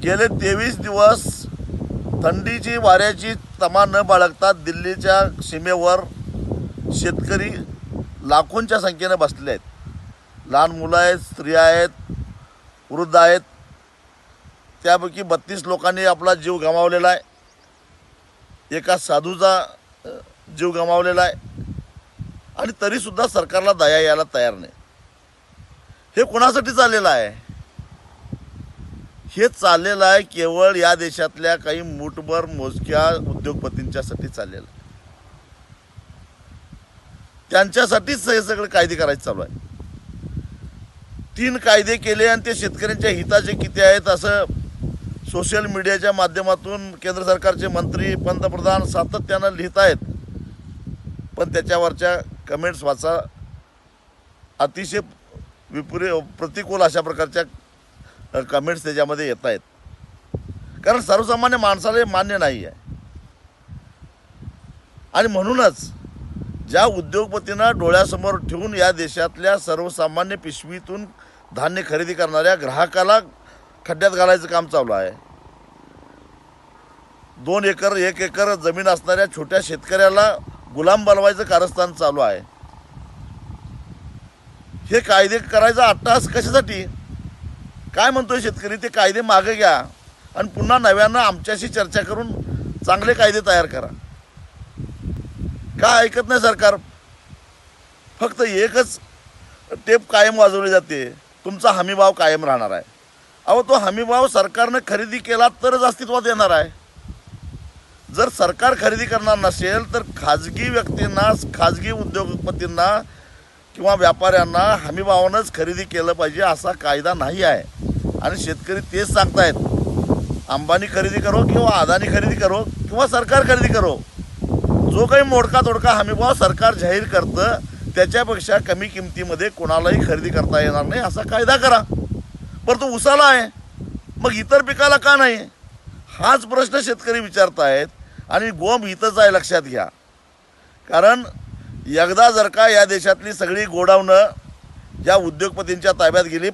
गेले 23 दिवस थंडीची वाऱ्याची तमा न बाळगता दिल्लीच्या सीमेवर शेतकरी लाखोंच्या संख्येने बसले आहेत। लहान मुलं आहेत, स्त्रिया आहेत, वृद्ध आहेत। त्यापैकी 32 लोकांनी आपला जीव गमावलेला आहे। एका साधूचा जीव गमावलेला आहे आणि तरीसुद्धा सरकारला दया यायला तयार नाही। हे कोणासाठी चाललेलं आहे? हे चाललेलं आहे केवळ या देशातल्या काही मूठभर मोजक्या उद्योगपतींच्यासाठी चाललेलं आहे। त्यांच्यासाठीच हे सगळे कायदे करायचे चालू आहे। 3 कायदे केले आणि ते शेतकऱ्यांच्या हिताचे किती आहेत असं सोशल मीडियाच्या माध्यमातून केंद्र सरकारचे मंत्री, पंतप्रधान सातत्यानं लिहित आहेत। पण त्याच्यावरच्या कमेंट्स वाचा, अतिशय प्रतिकूल अशा प्रकारच्या कमेंट्स त्याच्यामध्ये येत आहेत। कारण सर्वसामान्य माणसाला हे मान्य नाही आहे। आणि म्हणूनच ज्या उद्योगपतींना डोळ्यासमोर ठेवून या देशातल्या सर्वसामान्य पिशवीतून धान्य खरेदी करणाऱ्या ग्राहकाला खड्ड्यात घालायचं काम चालू आहे। 2 एकर 1 एकर जमीन असणाऱ्या छोट्या शेतकऱ्याला गुलाम बनवायचं कारस्थान चालू आहे। हे कायदे करायचा अट्टाहास कशासाठी? काय म्हणतोय शेतकरी? ते कायदे मागे घ्या आणि पुन्हा नव्यानं आमच्याशी चर्चा करून चांगले कायदे तयार करा। का ऐकत नाही सरकार? फक्त एकच टेप कायम वाजवली जाते, तुमचा हमीभाव कायम राहणार आहे। अहो, तो हमीभाव सरकारनं खरेदी केला तरच अस्तित्वात येणार आहे। जर सरकार खरेदी करणार नसेल तर खाजगी व्यक्तींना, खाजगी उद्योगपतींना किंवा व्यापाऱ्यांना हमीभावानंच खरेदी केलं पाहिजे असा कायदा नाही आहे। आणि शेतकरी तेच सांगतायत, अंबानी खरेदी करो किंवा अदानी खरेदी करो किंवा सरकार खरेदी करो, जो काही मोडका तोडका हमीभाव सरकार जाहीर करतं त्याच्यापेक्षा कमी किमतीमध्ये कोणालाही खरेदी करता येणार नाही असा कायदा करा। पण तो उसाला आहे, मग इतर पिकाला का नाही? हाच प्रश्न शेतकरी विचारतायत। आणि गोम इथंच आहे, लक्षात घ्या। कारण एकदा जर का या देशातली सगळी गोडाऊनं ज्या उद्योगपतींच्या ताब्यात गेली,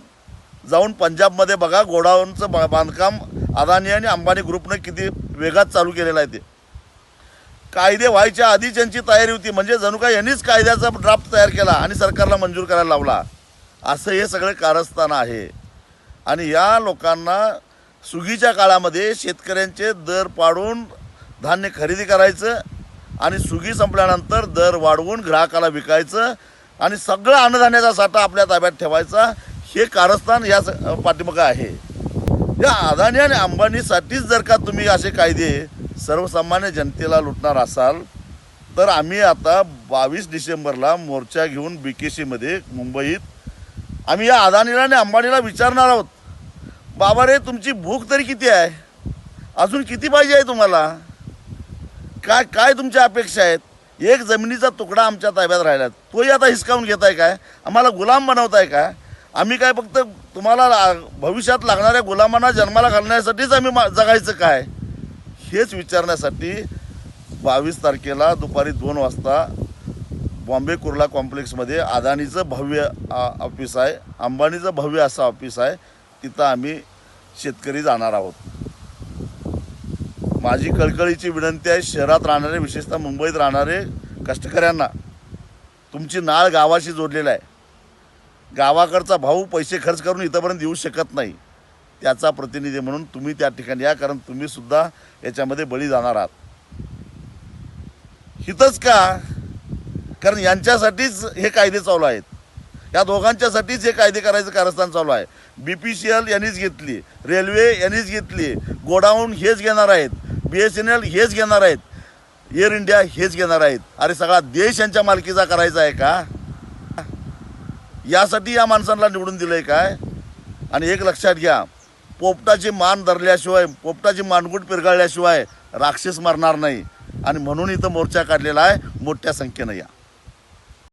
जाऊन पंजाबमध्ये बघा, गोडाऊनचं बांधकाम अदानी आणि अंबानी ग्रुपनं किती वेगात चालू केलेलं आहे। ते कायदे व्हायच्या आधीच यांची तयारी होती, म्हणजे जणू काय यांनीच कायद्याचा ड्राफ्ट तयार केला आणि सरकारला मंजूर करायला लावला, असं हे सगळे कारस्थान आहे। आणि या लोकांना सुगीच्या काळामध्ये शेतकऱ्यांचे दर पाडून धान्य खरेदी करायचं आणि सुगी संपल्यानंतर दर वाढवून ग्राहकाला विकायचं आणि सगळं अन्नधान्याचा साठा आपल्या ताब्यात ठेवायचा, हे कारस्थान या पाठीमागं आहे। या अदानी आणि अंबानीसाठीच जर का तुम्ही असे कायदे सर्वसामान्य जनतेला लुटणार असाल तर आम्ही आता 22 डिसेंबरला मोर्चा घेऊन BKC मुंबईत आम्ही या अदानीला आणि अंबानीला विचारणार आहोत, बाबा रे, तुमची भूक तरी किती आहे? अजून किती पाहिजे आहे तुम्हाला? काय काय तुमच्या अपेक्षा आहेत? एक जमिनीचा तुकडा आमच्या ताब्यात राहिला, तोही आता हिसकावून घेताय काय? आम्हाला गुलाम बनवताय काय? आम्ही काय फक्त तुम्हाला भविष्यात लागणाऱ्या गुलामांना जन्माला घालण्यासाठीच आम्ही जगायचं काय? हेच विचारण्यासाठी 22 तारखेला दुपारी 2 वाजता बॉम्बे कुर्ला कॉम्प्लेक्समध्ये अदानीचं भव्य ऑफिस आहे, अंबानीचं भव्य असं ऑफिस आहे, तिथं आम्ही शेतकरी जाणार आहोत। माझी कळकळीची विनंती आहे, शहरात राहणारे, विशेषतः मुंबईत राहणारे कष्टकऱ्यांना, तुमची नाळ गावाशी जोडलेला आहे। गावाकडचा भाऊ पैसे खर्च करून इथंपर्यंत येऊ शकत नाही, त्याचा प्रतिनिधी म्हणून तुम्ही त्या ठिकाणी या, कारण तुम्ही सुद्धा याच्यामध्ये बळी जाणार आहात। हितच का? कारण यांच्यासाठीच हे कायदे चालू आहेत, या दोघांच्यासाठीच हे कायदे करायचं कारस्थान चालू आहे। BPCL यांनीच घेतली, रेल्वे यांनीच घेतली, गोडाऊन हेच घेणार आहेत, BSNL हेच घेणार आहेत, एअर इंडिया हेच घेणार आहेत। अरे, सगळा देश यांच्या मालकीचा करायचा आहे का? यासाठी या माणसांना निवडून दिलंय काय? आणि एक लक्षात घ्या, पोपटाची मान धरल्याशिवाय, पोपटाची मानगूट पिरगाळल्याशिवाय राक्षस मरणार नाही। आणि म्हणून इथं मोर्चा काढलेला आहे, मोठ्या संख्येनं या।